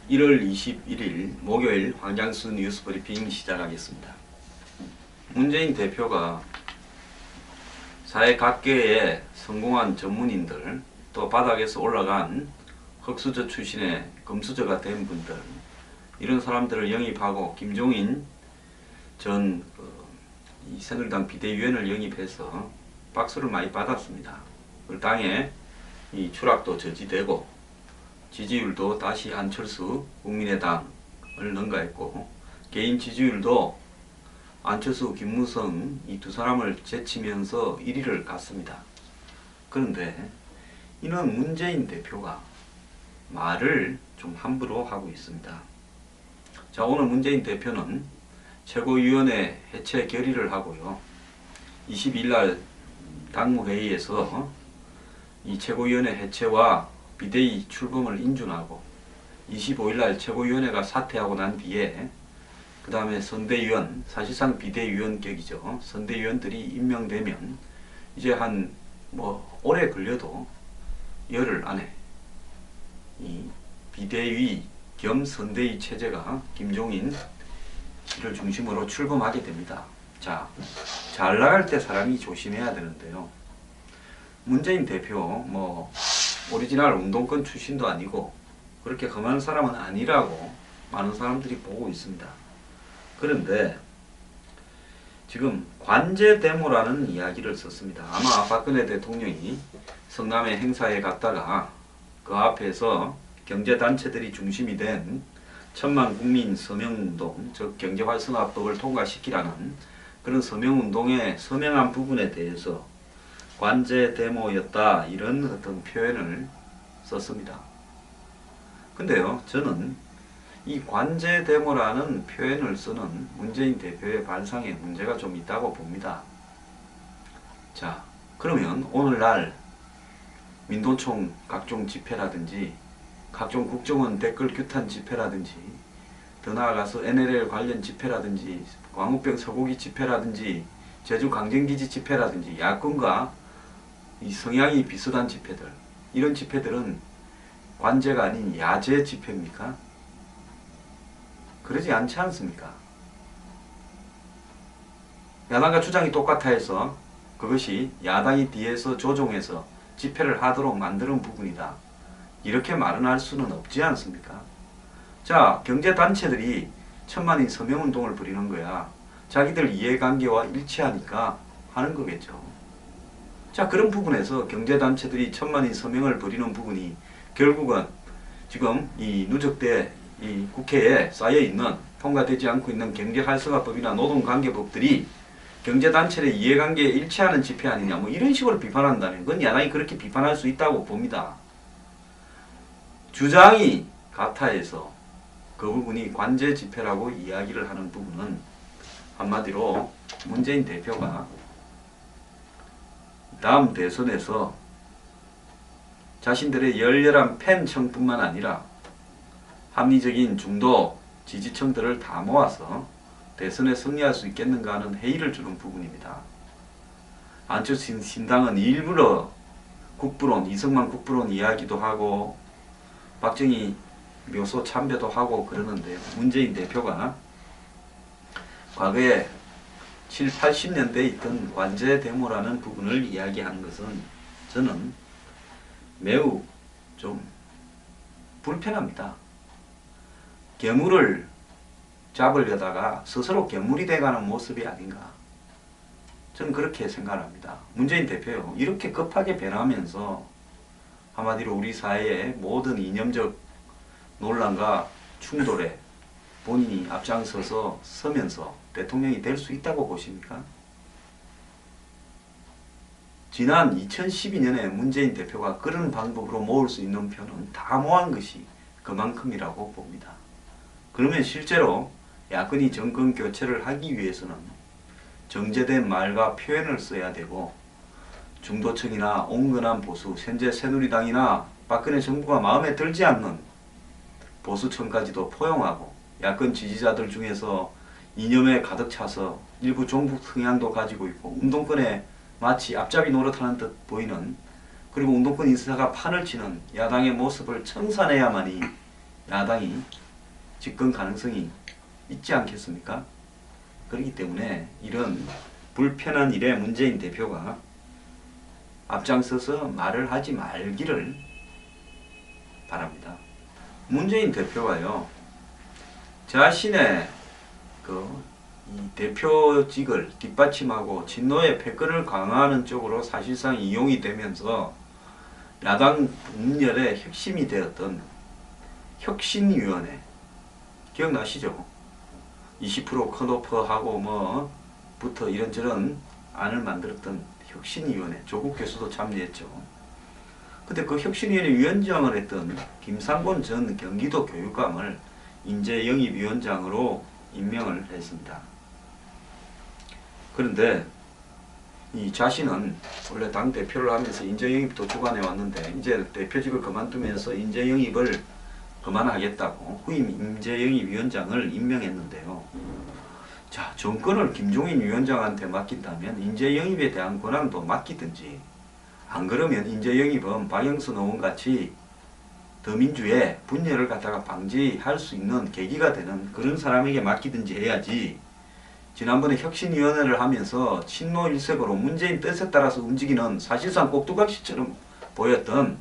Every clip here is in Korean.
1월 21일 목요일 황장수 뉴스 브리핑 시작하겠습니다. 문재인 대표가 사회 각계의 성공한 전문인들, 또 바닥에서 올라간 흑수저 출신의 금수저가 된 분들, 이런 사람들을 영입하고 김종인 전 새누리당 비대위원을 영입해서 박수를 많이 받았습니다. 그 당에 이 추락도 저지되고 지지율도 다시 안철수 국민의당을 능가했고, 개인 지지율도 안철수 김무성 이 두 사람을 제치면서 1위를 갔습니다. 그런데 이는 문재인 대표가 말을 좀 함부로 하고 있습니다. 자, 오늘 문재인 대표는 최고위원회 해체 결의를 하고요, 22일 날 당무회의에서 이 최고위원회 해체와 비대위 출범을 인준하고 25일 날 최고위원회가 사퇴하고 난 뒤에 그 다음에 선대위원, 사실상 비대위원격이죠. 선대위원들이 임명되면 이제 한 오래 걸려도 열흘 안에 이 비대위 겸 선대위 체제가 김종인 씨를 중심으로 출범하게 됩니다. 자, 잘 나갈 때 사람이 조심해야 되는데요. 문재인 대표 오리지널 운동권 출신도 아니고 그렇게 험한 사람은 아니라고 많은 사람들이 보고 있습니다. 그런데 지금 관제 데모라는 이야기를 썼습니다. 아마 박근혜 대통령이 성남의 행사에 갔다가 그 앞에서 경제단체들이 중심이 된 천만 국민 서명운동, 즉 경제활성화법을 통과시키라는 그런 서명운동의 서명한 부분에 대해서 관제 데모였다, 이런 어떤 표현을 썼습니다. 근데요, 저는 이 관제 데모라는 표현을 쓰는 문재인 대표의 발상에 문제가 좀 있다고 봅니다. 자, 그러면 오늘날 민노총 각종 집회라든지 각종 국정원 댓글 규탄 집회라든지 더 나아가서 NLL 관련 집회라든지 광우병 소고기 집회라든지 제주 강정기지 집회라든지 야권과 이 성향이 비슷한 집회들, 이런 집회들은 관제가 아닌 야제 집회입니까? 그러지 않지 않습니까? 야당과 주장이 똑같아 해서 그것이 야당이 뒤에서 조종해서 집회를 하도록 만드는 부분이다, 이렇게 말은 할 수는 없지 않습니까? 자, 경제단체들이 천만인 서명운동을 벌이는 거야. 자기들 이해관계와 일치하니까 하는 거겠죠. 자, 그런 부분에서 경제단체들이 천만인 서명을 벌이는 부분이 결국은 지금 이 누적돼 이 국회에 쌓여있는, 통과되지 않고 있는 경제활성화법이나 노동관계법들이 경제단체의 이해관계에 일치하는 집회 아니냐, 이런 식으로 비판한다면 그건 야당이 그렇게 비판할 수 있다고 봅니다. 주장이 같아해서 그 부분이 관제 집회라고 이야기를 하는 부분은 한마디로 문재인 대표가 다음 대선에서 자신들의 열렬한 팬층뿐만 아니라 합리적인 중도 지지층들을 다 모아서 대선에 승리할 수 있겠는가 하는 회의를 주는 부분입니다. 안철수 신당은 일부러 국부론, 이승만 국부론 이야기도 하고 박정희 묘소 참배도 하고 그러는데, 문재인 대표가 과거에 7, 80년대에 있던 관제 데모라는 부분을 이야기하는 것은 저는 매우 좀 불편합니다. 괴물을 잡으려다가 스스로 괴물이 돼가는 모습이 아닌가, 저는 그렇게 생각합니다. 문재인 대표요, 이렇게 급하게 변하면서 한마디로 우리 사회의 모든 이념적 논란과 충돌에 본인이 앞장서서 서면서 대통령이 될 수 있다고 보십니까? 지난 2012년에 문재인 대표가 그런 방법으로 모을 수 있는 표는 다 모은 것이 그만큼이라고 봅니다. 그러면 실제로 야권이 정권 교체를 하기 위해서는 정제된 말과 표현을 써야 되고, 중도층이나 온건한 보수, 현재 새누리당이나 박근혜 정부가 마음에 들지 않는 보수층까지도 포용하고, 야권 지지자들 중에서 이념에 가득 차서 일부 종북 성향도 가지고 있고 운동권에 마치 앞잡이 노릇하는 듯 보이는, 그리고 운동권 인사가 판을 치는 야당의 모습을 청산해야만이 야당이 집권 가능성이 있지 않겠습니까? 그렇기 때문에 이런 불편한 일에 문재인 대표가 앞장서서 말을 하지 말기를 바랍니다. 문재인 대표가요, 자신의 이 대표직을 뒷받침하고 친노의 패권을 강화하는 쪽으로 사실상 이용이 되면서 야당 분열의 핵심이 되었던 혁신위원회, 기억나시죠? 20% 컷오프하고 부터 이런저런 안을 만들었던 혁신위원회, 조국 교수도 참여했죠. 근데 그 혁신위원회 위원장을 했던 김상곤 전 경기도 교육감을 인재영입위원장으로 임명을 했습니다. 그런데 이 자신은 원래 당대표를 하면서 인재영입도 주관해 왔는데 이제 대표직을 그만두면서 인재영입을 그만하겠다고 후임 인재영입위원장을 임명했는데요. 자, 정권을 김종인 위원장한테 맡긴다면 인재영입에 대한 권한도 맡기든지, 안 그러면 인재영입은 박영선 의원같이 더민주의 분열을 갖다가 방지할 수 있는 계기가 되는 그런 사람에게 맡기든지 해야지, 지난번에 혁신위원회를 하면서 친노 일색으로 문재인 뜻에 따라서 움직이는 사실상 꼭두각시처럼 보였던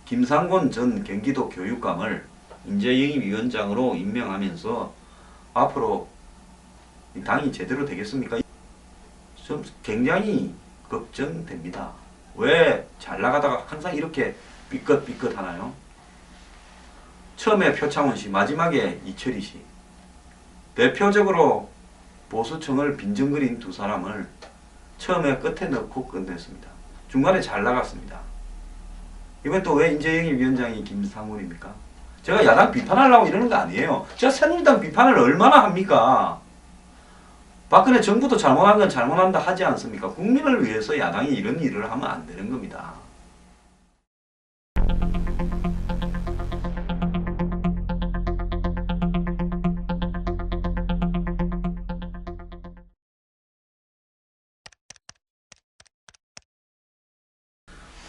김상곤 전 경기도 교육감을 인재영입위원장으로 임명하면서 앞으로 당이 제대로 되겠습니까? 좀 굉장히 걱정됩니다. 왜 잘 나가다가 항상 이렇게 삐끗삐끗 하나요? 처음에 표창원 씨, 마지막에 이철희 씨. 대표적으로 보수층을 빈정거린 두 사람을 처음에 끝에 넣고 끝냈습니다. 중간에 잘 나갔습니다. 이번 또 왜 인재영입위원장이 김상곤입니까? 제가 야당 비판하려고 이러는 거 아니에요. 제가 새누리당 비판을 얼마나 합니까? 박근혜 정부도 잘못한 건 잘못한다 하지 않습니까? 국민을 위해서 야당이 이런 일을 하면 안 되는 겁니다.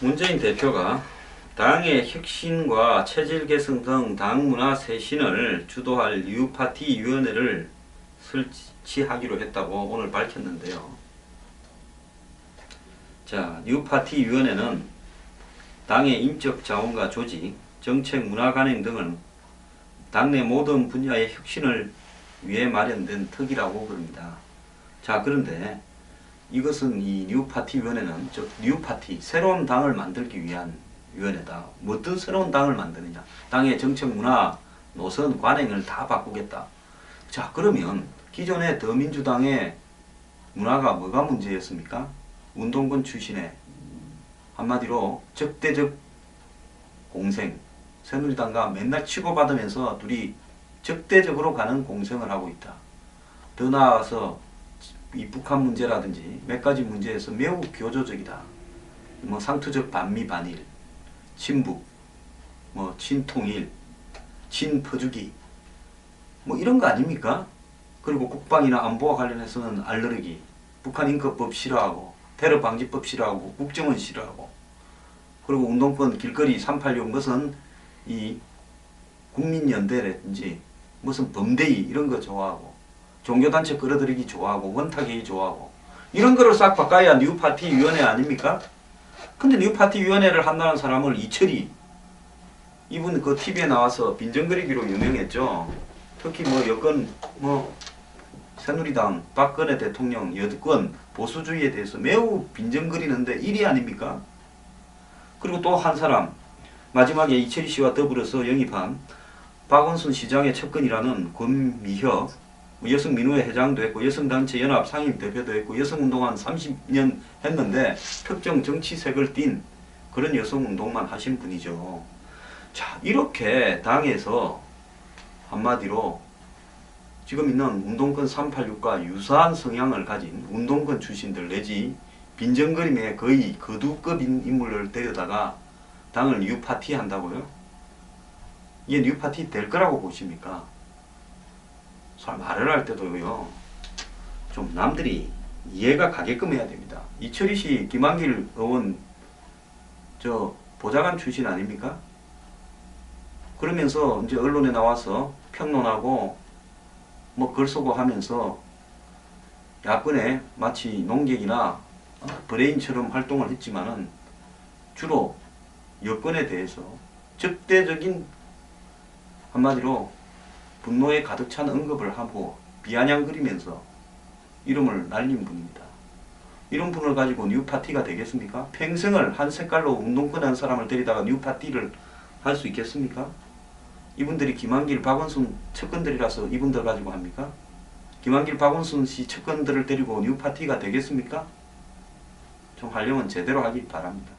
문재인 대표가 당의 혁신과 체질 개선 등 당 문화 쇄신을 주도할 뉴파티 위원회를 설치하기로 했다고 오늘 밝혔는데요. 자, 뉴파티 위원회는 당의 인적 자원과 조직, 정책 문화 관행 등을 당내 모든 분야의 혁신을 위해 마련된 특이라고 그럽니다. 자, 그런데 이것은 이 뉴파티 위원회는 즉 뉴파티, 새로운 당을 만들기 위한 위원회다. 어떤 새로운 당을 만드느냐? 당의 정책 문화, 노선, 관행을 다 바꾸겠다. 자, 그러면 기존의 더민주당의 문화가 뭐가 문제였습니까? 운동권 출신의 한마디로 적대적 공생, 새누리당과 맨날 치고받으면서 둘이 적대적으로 가는 공생을 하고 있다. 더 나아가서 이 북한 문제라든지 몇 가지 문제에서 매우 교조적이다. 상투적 반미 반일, 친북, 친통일, 친퍼주기, 이런 거 아닙니까? 그리고 국방이나 안보와 관련해서는 알러르기, 북한 인권법 싫어하고, 테러 방지법 싫어하고, 국정원 싫어하고, 그리고 운동권 길거리 386 무슨 이 국민연대라든지 무슨 범대위 이런 거 좋아하고, 종교단체 끌어들이기 좋아하고, 원탁회의 좋아하고, 이런 거를 싹 바꿔야 뉴파티 위원회 아닙니까? 근데 뉴파티 위원회를 한다는 사람을 이철희, 이분 그 TV에 나와서 빈정거리기로 유명했죠. 특히 여권, 새누리당, 박근혜 대통령, 여권, 보수주의에 대해서 매우 빈정거리는데 1위 아닙니까? 그리고 또 한 사람, 마지막에 이철희 씨와 더불어서 영입한 박원순 시장의 첩근이라는 권미혁, 여성민우회 회장도 했고 여성단체 연합 상임대표도 했고 여성운동 한 30년 했는데 특정 정치색을 띤 그런 여성운동만 하신 분이죠. 자, 이렇게 당에서 한마디로 지금 있는 운동권 386과 유사한 성향을 가진 운동권 출신들 내지 빈정거림에 거의 거두급인 인물을 데려다가 당을 뉴파티 한다고요? 이게 뉴파티 될 거라고 보십니까? 말을 할 때도요, 좀 남들이 이해가 가게끔 해야 됩니다. 이철희 씨, 김한길 의원, 보좌관 출신 아닙니까? 그러면서 이제 언론에 나와서 평론하고 뭐 글 쓰고 하면서 야권의 마치 농객이나 브레인처럼 활동을 했지만은 주로 여권에 대해서 적대적인, 한마디로 분노에 가득 찬 언급을 하고 비아냥거리면서 이름을 날린 분입니다. 이런 분을 가지고 뉴파티가 되겠습니까? 평생을 한 색깔로 운동권 한 사람을 데리다가 뉴파티를 할 수 있겠습니까? 이분들이 김한길, 박원순 측근들이라서 이분들 가지고 합니까? 김한길, 박원순 씨 측근들을 데리고 뉴파티가 되겠습니까? 좀 하려면 제대로 하기 바랍니다.